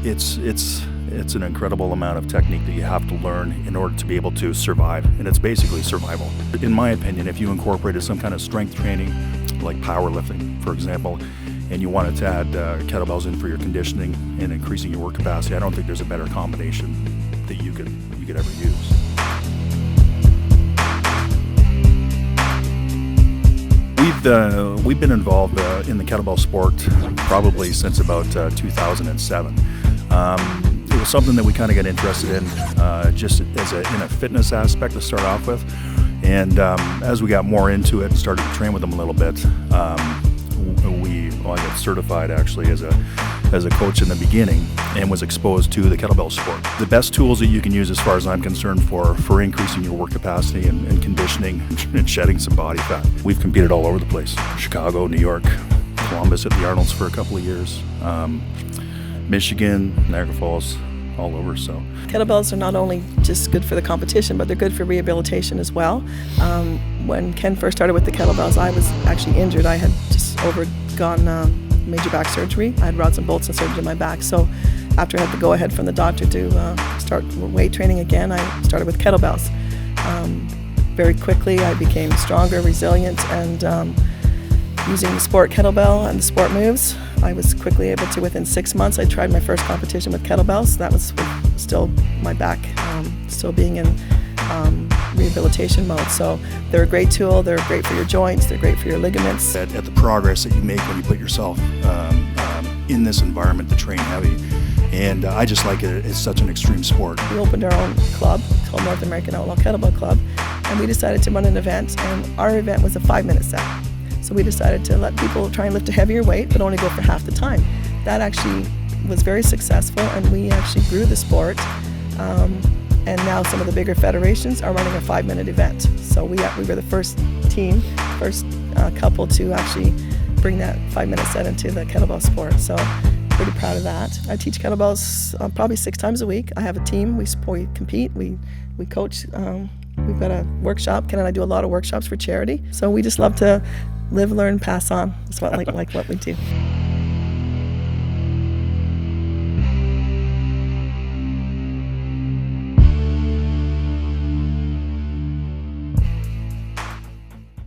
It's an incredible amount of technique that you have to learn in order to be able to survive, and it's basically survival. In my opinion, if you incorporated some kind of strength training, like powerlifting, for example, and you wanted to add kettlebells in for your conditioning and increasing your work capacity, I don't think there's a better combination that you could ever use. We've been involved in the kettlebell sport probably since about 2007. It was something that we kind of got interested in just in a fitness aspect to start off with, and as we got more into it and started to train with them a little bit, I got certified actually as a coach in the beginning and was exposed to the kettlebell sport. The best tools that you can use, as far as I'm concerned, for increasing your work capacity and conditioning and shedding some body fat. We've competed all over the place: Chicago, New York, Columbus at the Arnold's for a couple of years, Michigan, Niagara Falls, all over. So kettlebells are not only just good for the competition, but they're good for rehabilitation as well. When Ken first started with the kettlebells, I was actually injured. I had just gone major back surgery. I had rods and bolts inserted in my back. So after I had the go-ahead from the doctor to start weight training again, I started with kettlebells. Very quickly, I became stronger, resilient, and using the sport kettlebell and the sport moves, I was quickly able to, within 6 months, I tried my first competition with kettlebells. That was with still my back, still being in rehabilitation mode. So they're a great tool. They're great for your joints. They're great for your ligaments. At the progress that you make when you put yourself in this environment to train heavy, and I just like it. It's such an extreme sport. We opened our own club called North American Outlaw Kettlebell Club, and we decided to run an event, and our event was a 5-minute set. So we decided to let people try and lift a heavier weight, but only go for half the time. That actually was very successful, and we actually grew the sport. And now some of the bigger federations are running a 5-minute event. So we were the first team, couple to actually bring that 5-minute set into the kettlebell sport. So pretty proud of that. I teach kettlebells probably 6 times a week. I have a team. We compete. We coach. We've got a workshop. Ken and I do a lot of workshops for charity. So we just love to live, learn, pass on. That's what like what we do.